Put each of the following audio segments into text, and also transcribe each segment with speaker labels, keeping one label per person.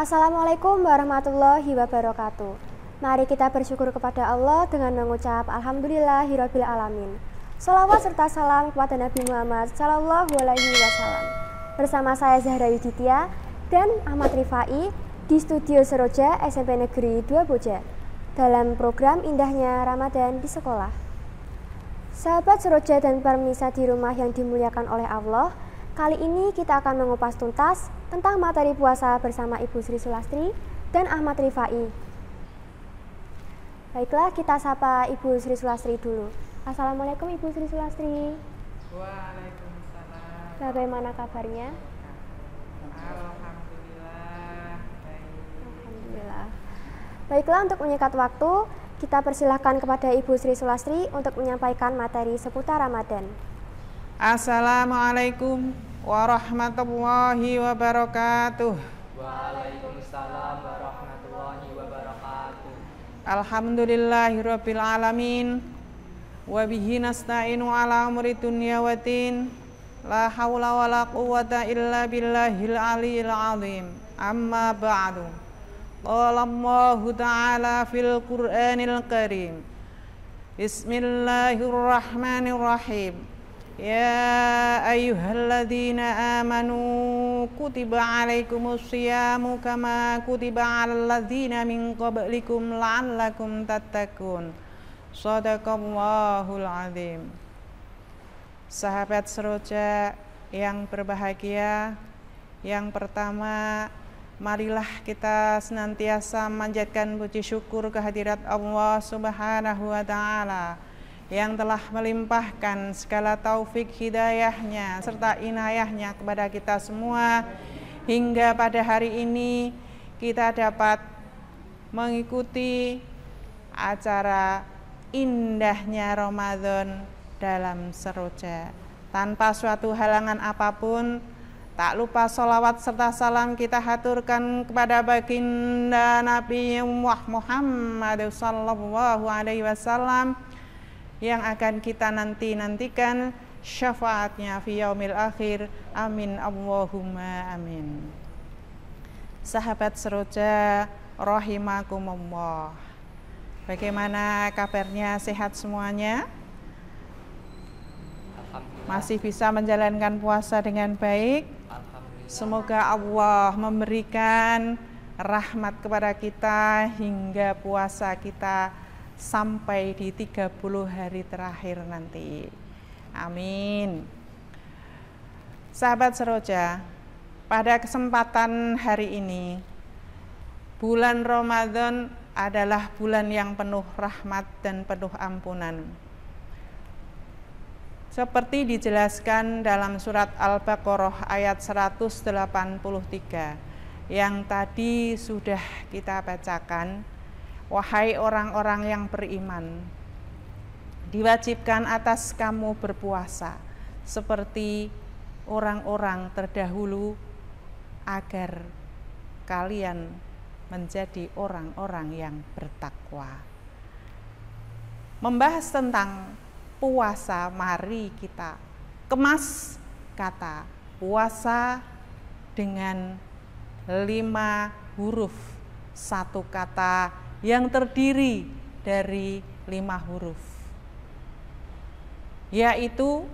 Speaker 1: Assalamualaikum warahmatullahi wabarakatuh. Mari kita bersyukur kepada Allah dengan mengucap Alhamdulillahirabbil alamin. Shalawat serta salam kepada Nabi Muhammad Sallallahu Alaihi Wasallam. Bersama saya Zahra Yuditya dan Ahmad Rifai di studio Seroja SMP Negeri 2 Boja dalam program Indahnya Ramadan di Sekolah. Sahabat Seroja dan pemirsa di rumah yang dimuliakan oleh Allah, kali ini kita akan mengupas tuntas tentang materi puasa bersama Ibu Sri Sulastri dan Ahmad Rifai. Baiklah, kita sapa Ibu Sri Sulastri dulu. Assalamualaikum Ibu Sri Sulastri.
Speaker 2: Waalaikumsalam.
Speaker 1: Bagaimana kabarnya?
Speaker 2: Alhamdulillah.
Speaker 1: Alhamdulillah. Baiklah, untuk menyingkat waktu, kita persilahkan kepada Ibu Sri Sulastri untuk menyampaikan materi seputar Ramadan.
Speaker 2: Assalamualaikum warahmatullahi wabarakatuh.
Speaker 3: Waalaikumsalam warahmatullahi wabarakatuh.
Speaker 2: Alhamdulillahirabbil alamin. Wa bihi nasta'inu ala umuri dunya waddin. La haula wala quwwata illa billahil aliyil azim. Amma ba'du. Qala Allahu ta'ala fil Qur'anil Karim. Bismillahirrahmanirrahim. Ya ayyuhalladzina amanu kutiba alaikumus syiyamu kama kutiba alal ladzina min qablikum la'allakum tattaqun. Shadaqallahul azim. Sahabat Seroja yang berbahagia, yang pertama, marilah kita senantiasa memanjatkan puji syukur kehadirat Allah Subhanahu wa Ta'ala yang telah melimpahkan segala taufik hidayahnya serta inayahnya kepada kita semua hingga pada hari ini kita dapat mengikuti acara indahnya Ramadan dalam Seroja tanpa suatu halangan apapun. Tak lupa sholawat serta salam kita haturkan kepada baginda Nabi Muhammad sallallahu alaihi wasallam yang akan kita nantikan syafaatnya fi yaumil akhir. Amin Allahumma amin. Sahabat Seroja rahimakumullah, bagaimana kabarnya, sehat semuanya? Masih bisa menjalankan puasa dengan baik? Semoga Allah memberikan rahmat kepada kita hingga puasa kita sampai di 30 hari terakhir nanti. Amin. Sahabat Seroja, pada kesempatan hari ini, bulan Ramadan adalah bulan yang penuh rahmat dan penuh ampunan. Seperti dijelaskan dalam surat Al-Baqarah ayat 183 yang tadi sudah kita bacakan. Wahai orang-orang yang beriman, diwajibkan atas kamu berpuasa seperti orang-orang terdahulu agar kalian menjadi orang-orang yang bertakwa. Membahas tentang puasa, mari kita kemas kata puasa dengan 5 huruf, satu kata yang terdiri dari 5 huruf, yaitu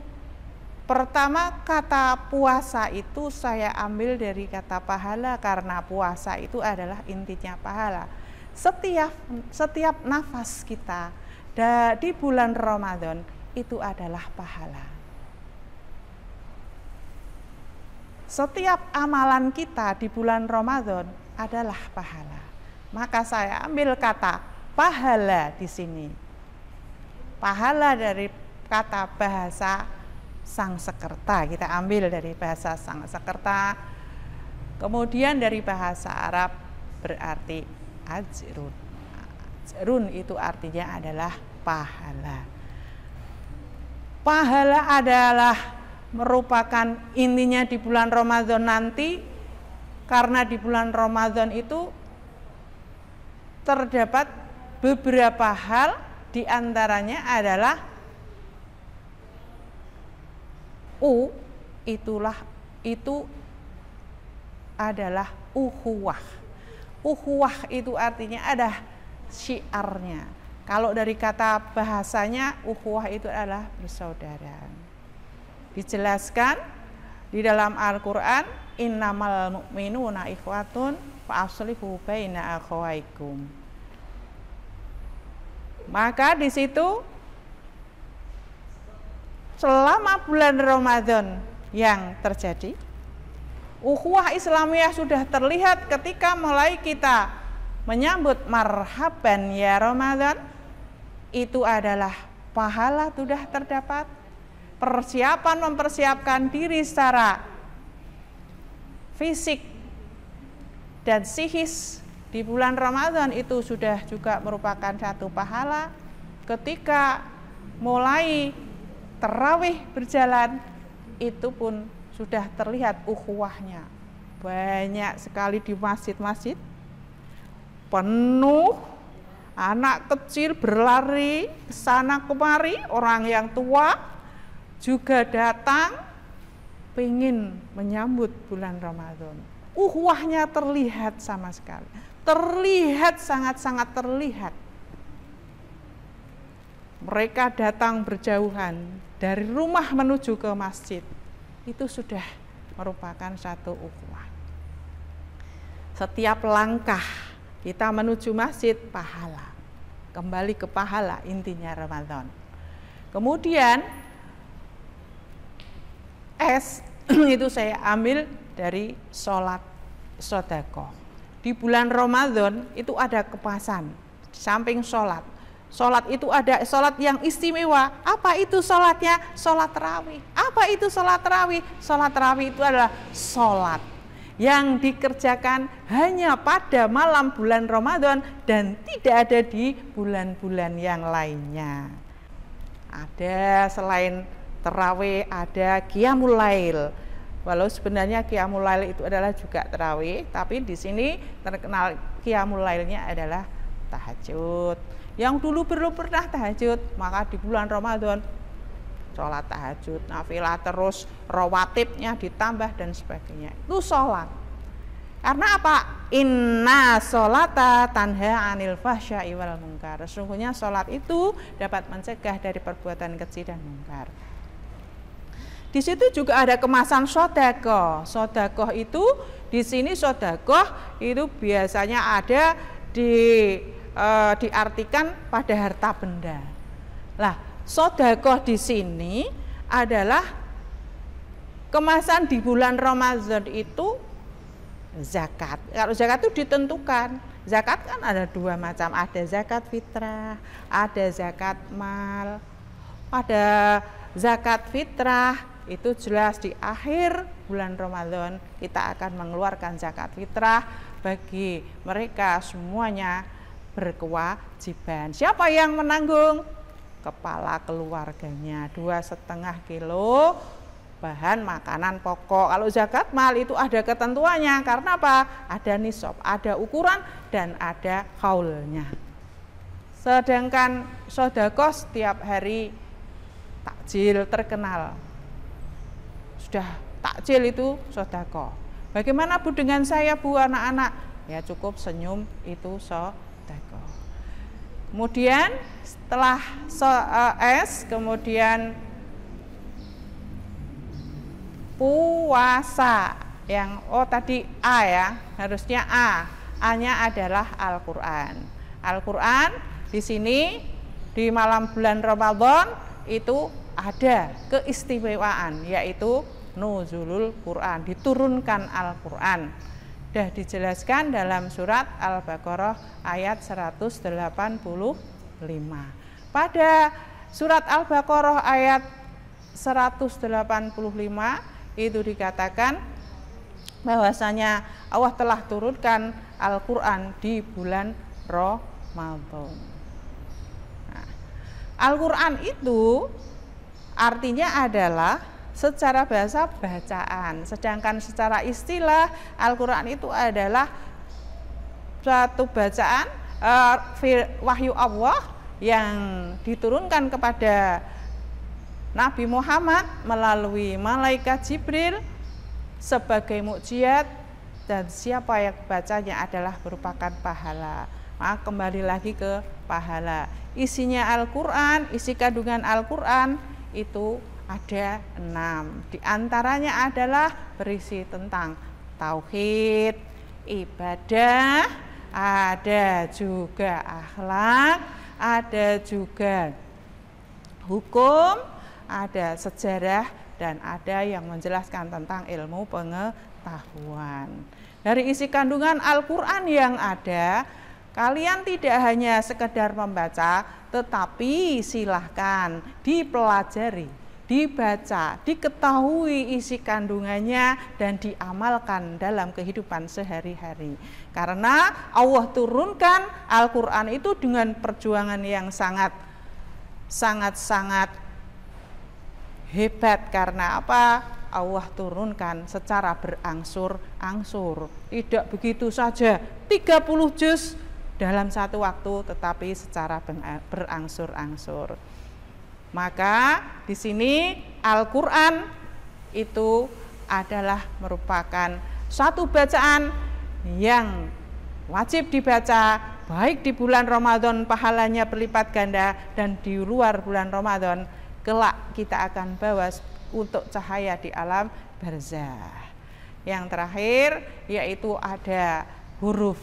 Speaker 2: pertama, kata puasa itu saya ambil dari kata pahala karena puasa itu adalah intinya pahala. Setiap nafas kita di bulan Ramadan itu adalah pahala. Setiap amalan kita di bulan Ramadan adalah pahala. Maka saya ambil kata pahala di sini. Pahala dari kata bahasa Sangsekerta, kita ambil dari bahasa Sangsekerta. Kemudian dari bahasa Arab berarti ajrun. Ajrun itu artinya adalah pahala. Pahala adalah merupakan intinya di bulan Ramadan nanti, karena di bulan Ramadan itu terdapat beberapa hal, di antaranya adalah itu adalah ukhuwah. Ukhuwah itu artinya ada syiarnya. Kalau dari kata bahasanya, ukhuwah itu adalah bersaudara. Dijelaskan di dalam Al-Quran, innamal mu'minuna ikhwatun fa aslihu baina akhawaikum. Maka di situ selama bulan Ramadan yang terjadi, ukhuwah Islamiyah sudah terlihat ketika mulai kita menyambut marhaban ya Ramadan. Itu adalah pahala sudah terdapat, persiapan mempersiapkan diri secara fisik dan psikis di bulan Ramadan itu sudah juga merupakan satu pahala. Ketika mulai tarawih berjalan, itu pun sudah terlihat ukhuwahnya. Banyak sekali di masjid-masjid penuh, anak kecil berlari ke sana kemari, orang yang tua juga datang pengen menyambut bulan Ramadan. Ukhuwahnya terlihat sama sekali, terlihat sangat-sangat terlihat. Mereka datang berjauhan dari rumah menuju ke masjid, itu sudah merupakan satu ukhuwah. Setiap langkah kita menuju masjid pahala, kembali ke pahala intinya Ramadan. Kemudian itu saya ambil dari sholat sedekah. Di bulan Ramadan itu ada kepasan, samping sholat. Sholat itu ada sholat yang istimewa. Apa itu sholatnya? Sholat tarawih. Apa itu sholat tarawih? Sholat tarawih itu adalah sholat yang dikerjakan hanya pada malam bulan Ramadan dan tidak ada di bulan-bulan yang lainnya. Ada selain tarawih, ada qiyamul lail. Walau sebenarnya qiyamul lail itu adalah juga tarawih, tapi di sini terkenal qiyamul lailnya adalah tahajud. Yang dulu belum pernah tahajud, maka di bulan Ramadan sholat tahajud, nafilah terus, rawatibnya ditambah dan sebagainya. Itu sholat. Karena apa? Inna sholata tanha anil fahsya'i wal munkar. Sesungguhnya sholat itu dapat mencegah dari perbuatan keji dan munkar. Di situ juga ada kemasan sedekah. Sedekah itu di sini sedekah itu biasanya ada diartikan pada harta benda. Lah, sedekah di sini adalah kemasan di bulan Ramadan itu zakat. Kalau zakat itu ditentukan. Zakat kan ada dua macam, ada zakat fitrah, ada zakat mal. Pada zakat fitrah itu jelas di akhir bulan Ramadan kita akan mengeluarkan zakat fitrah bagi mereka semuanya berkewajiban. Siapa yang menanggung? Kepala keluarganya, 2,5 kilo bahan makanan pokok. Kalau zakat mal itu ada ketentuannya, karena apa? Ada nisab, ada ukuran dan ada haulnya. Sedangkan sedekah setiap hari takjil terkenal. Sudah takjil itu sedekah. Bagaimana Bu dengan saya Bu, anak-anak? Ya cukup senyum itu sedekah. Kemudian setelah kemudian puasa yang tadi A ya, harusnya A-nya adalah Al-Qur'an. Al-Qur'an di sini di malam bulan Ramadan itu ada keistimewaan, yaitu nuzulul Quran, diturunkan Al-Qur'an. Sudah dijelaskan dalam surat Al-Baqarah ayat 185. Pada surat Al-Baqarah ayat 185 itu dikatakan bahwasanya Allah telah turunkan Al-Qur'an di bulan Ramadan. Nah, Al-Qur'an itu artinya adalah secara bahasa bacaan, sedangkan secara istilah Al-Qur'an itu adalah suatu bacaan wahyu Allah yang diturunkan kepada Nabi Muhammad melalui malaikat Jibril sebagai mukjizat dan siapa yang bacanya adalah merupakan pahala. Maka kembali lagi ke pahala. Isinya Al-Quran, isi kandungan Al-Quran itu ada 6. Di antaranya adalah berisi tentang tauhid, ibadah, ada juga akhlak, ada juga hukum, ada sejarah, dan ada yang menjelaskan tentang ilmu pengetahuan. Dari isi kandungan Al-Quran yang ada, kalian tidak hanya sekedar membaca, tetapi silahkan dipelajari, dibaca, diketahui isi kandungannya, dan diamalkan dalam kehidupan sehari-hari. Karena Allah turunkan Al-Quran itu dengan perjuangan yang sangat hebat. Karena apa? Allah turunkan secara berangsur-angsur, tidak begitu saja 30 juz dalam satu waktu, tetapi secara berangsur-angsur. Maka di sini Al-Quran itu adalah merupakan satu bacaan yang wajib dibaca, baik di bulan Ramadan pahalanya berlipat ganda, dan di luar bulan Ramadan kelak kita akan bawa untuk cahaya di alam barzah. Yang terakhir yaitu ada huruf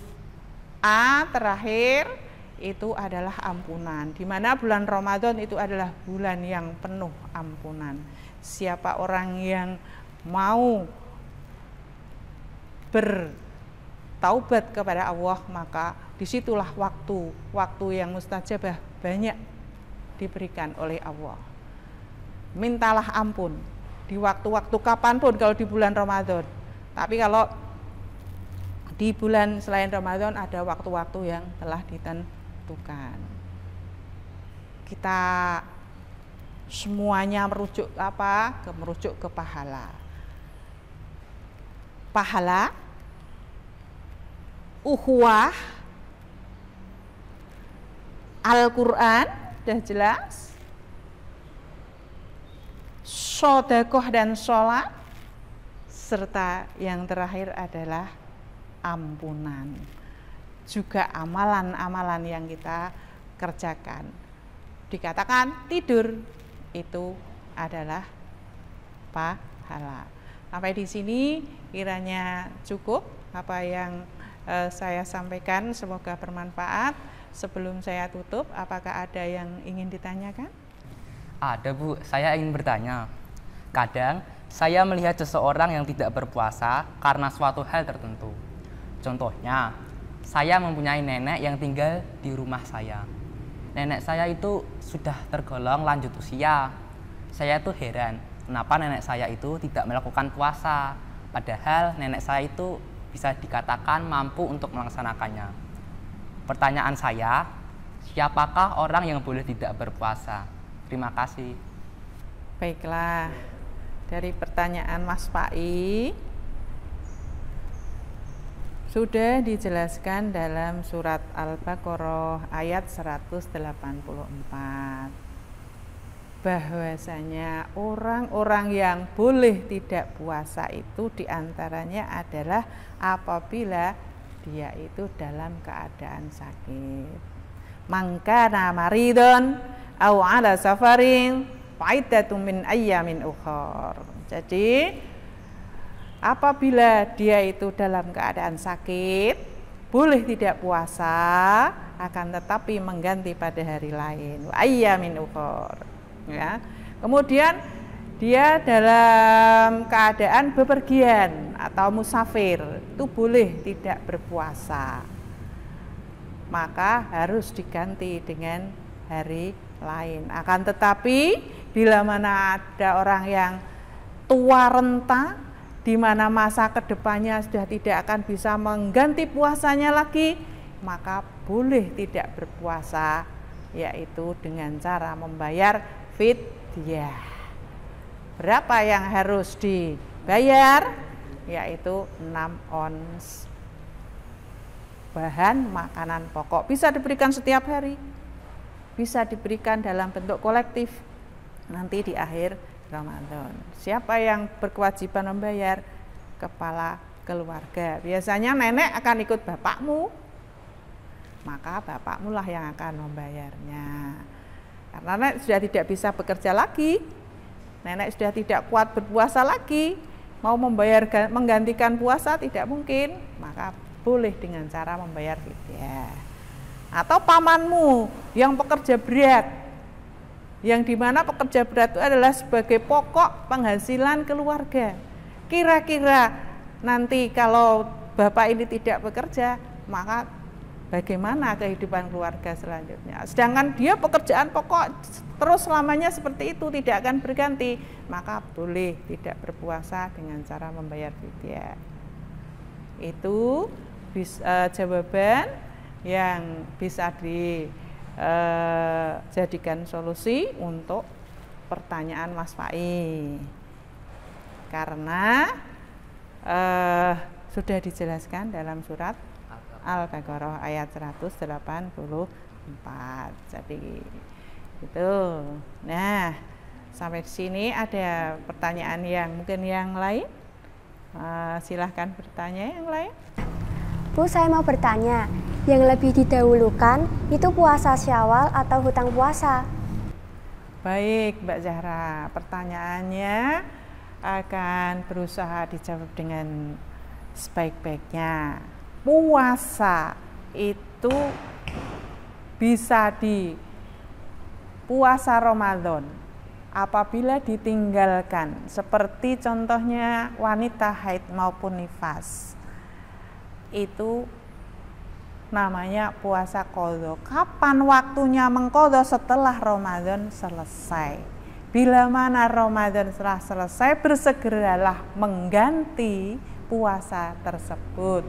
Speaker 2: A terakhir, itu adalah ampunan, di mana bulan Ramadan itu adalah bulan yang penuh ampunan. Siapa orang yang mau bertaubat kepada Allah, maka disitulah waktu yang mustajabah banyak diberikan oleh Allah. Mintalah ampun di waktu-waktu kapanpun kalau di bulan Ramadan. Tapi kalau di bulan selain Ramadan ada waktu-waktu yang telah ditentukan. Kita semuanya merujuk apa? Merujuk ke pahala. Pahala, ukhuwah, Al-Quran, sudah jelas, sedekah dan sholat, serta yang terakhir adalah ampunan. Juga amalan-amalan yang kita kerjakan. Dikatakan tidur itu adalah pahala. Sampai di sini kiranya cukup apa yang saya sampaikan, semoga bermanfaat. Sebelum saya tutup, apakah ada yang ingin ditanyakan?
Speaker 3: Ada, Bu. Saya ingin bertanya. Kadang saya melihat seseorang yang tidak berpuasa karena suatu hal tertentu. Contohnya, saya mempunyai nenek yang tinggal di rumah saya. Nenek saya itu sudah tergolong lanjut usia. Saya tuh heran, kenapa nenek saya itu tidak melakukan puasa, padahal nenek saya itu bisa dikatakan mampu untuk melaksanakannya. Pertanyaan saya, siapakah orang yang boleh tidak berpuasa? Terima kasih.
Speaker 2: Baiklah, dari pertanyaan Mas Pai sudah dijelaskan dalam surat Al-Baqarah ayat 184 bahwasanya orang-orang yang boleh tidak puasa itu diantaranya adalah apabila dia itu dalam keadaan sakit. Mangkana maridon au ala safarin fa'iddatun min ayyamin ukhar. Jadi apabila dia itu dalam keadaan sakit, boleh tidak puasa, akan tetapi mengganti pada hari lain. Wa ayyamin ukhar. Ya. Kemudian dia dalam keadaan bepergian atau musafir, itu boleh tidak berpuasa. Maka harus diganti dengan hari lain. Akan tetapi bila mana ada orang yang tua renta, di mana masa kedepannya sudah tidak akan bisa mengganti puasanya lagi, maka boleh tidak berpuasa, yaitu dengan cara membayar fidyah. Berapa yang harus dibayar? Yaitu 6 ons bahan makanan pokok. Bisa diberikan setiap hari, bisa diberikan dalam bentuk kolektif nanti di akhir Ramadan. Siapa yang berkewajiban membayar? Kepala keluarga. Biasanya nenek akan ikut bapakmu, maka bapakmu lah yang akan membayarnya. Karena nenek sudah tidak bisa bekerja lagi, nenek sudah tidak kuat berpuasa lagi, mau menggantikan puasa tidak mungkin, maka boleh dengan cara membayar fidyah. Atau pamanmu yang pekerja berat, yang dimana pekerja berat itu adalah sebagai pokok penghasilan keluarga. Kira-kira nanti kalau bapak ini tidak bekerja, maka bagaimana kehidupan keluarga selanjutnya? Sedangkan dia pekerjaan pokok terus selamanya seperti itu, tidak akan berganti, maka boleh tidak berpuasa dengan cara membayar fidyah. Itu jawaban yang bisa dijadikan solusi untuk pertanyaan Mas Fai. Karena sudah dijelaskan dalam surat Al-Baqarah ayat 184. Jadi itu. Nah, sampai di sini ada pertanyaan yang mungkin yang lain? Silahkan bertanya yang lain.
Speaker 1: Bu, saya mau bertanya, yang lebih didahulukan itu puasa Syawal atau hutang puasa?
Speaker 2: Baik, Mbak Zahra, pertanyaannya akan berusaha dijawab dengan sebaik-baiknya. Puasa itu bisa di puasa Ramadan apabila ditinggalkan, seperti contohnya wanita haid maupun nifas, itu namanya puasa qadha. Kapan waktunya mengqadha? Setelah Ramadan selesai. Bila mana Ramadan telah selesai, bersegeralah mengganti puasa tersebut.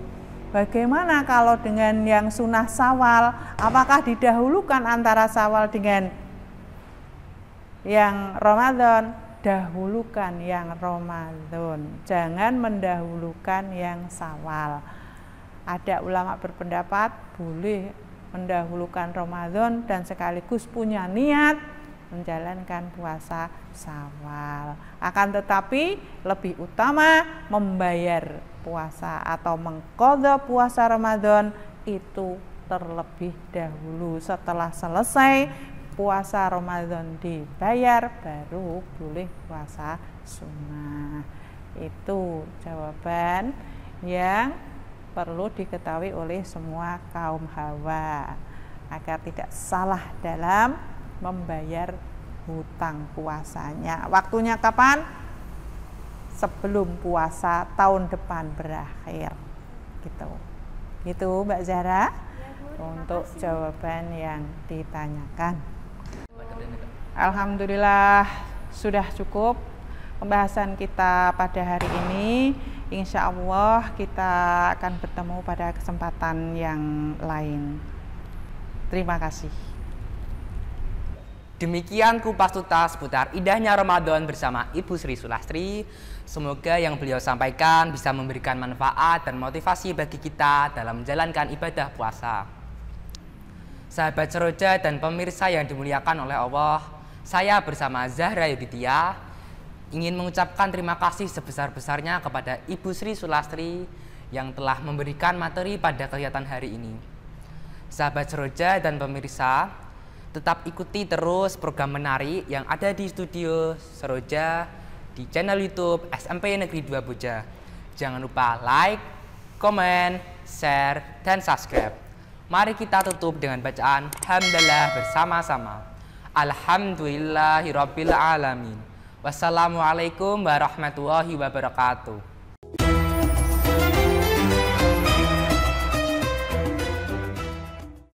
Speaker 2: Bagaimana kalau dengan yang sunnah Syawal? Apakah didahulukan antara Syawal dengan yang Ramadan? Dahulukan yang Ramadan, jangan mendahulukan yang Syawal. Ada ulama berpendapat boleh mendahulukan Ramadan dan sekaligus punya niat menjalankan puasa Syawal. Akan tetapi lebih utama membayar puasa atau mengqadha puasa Ramadan itu terlebih dahulu. Setelah selesai puasa Ramadan dibayar, baru boleh puasa sunnah. Itu jawaban yang perlu diketahui oleh semua kaum hawa agar tidak salah dalam membayar hutang puasanya. Waktunya kapan? Sebelum puasa tahun depan berakhir. Gitu. Gitu Mbak Zahra, untuk jawaban yang ditanyakan. Alhamdulillah sudah cukup pembahasan kita pada hari ini. Insya Allah kita akan bertemu pada kesempatan yang lain. Terima kasih.
Speaker 3: Demikian kupas tuntas seputar indahnya Ramadan bersama Ibu Sri Sulastri. Semoga yang beliau sampaikan bisa memberikan manfaat dan motivasi bagi kita dalam menjalankan ibadah puasa. Sahabat Seroja dan pemirsa yang dimuliakan oleh Allah, saya bersama Zahra Yuditya ingin mengucapkan terima kasih sebesar-besarnya kepada Ibu Sri Sulastri yang telah memberikan materi pada kegiatan hari ini. Sahabat Seroja dan pemirsa, tetap ikuti terus program menarik yang ada di studio Seroja di channel YouTube SMP Negeri 2 Boja. Jangan lupa like, komen, share, dan subscribe. Mari kita tutup dengan bacaan hamdalah bersama-sama. Alhamdulillahirabbil alamin. Wassalamualaikum warahmatullahi wabarakatuh.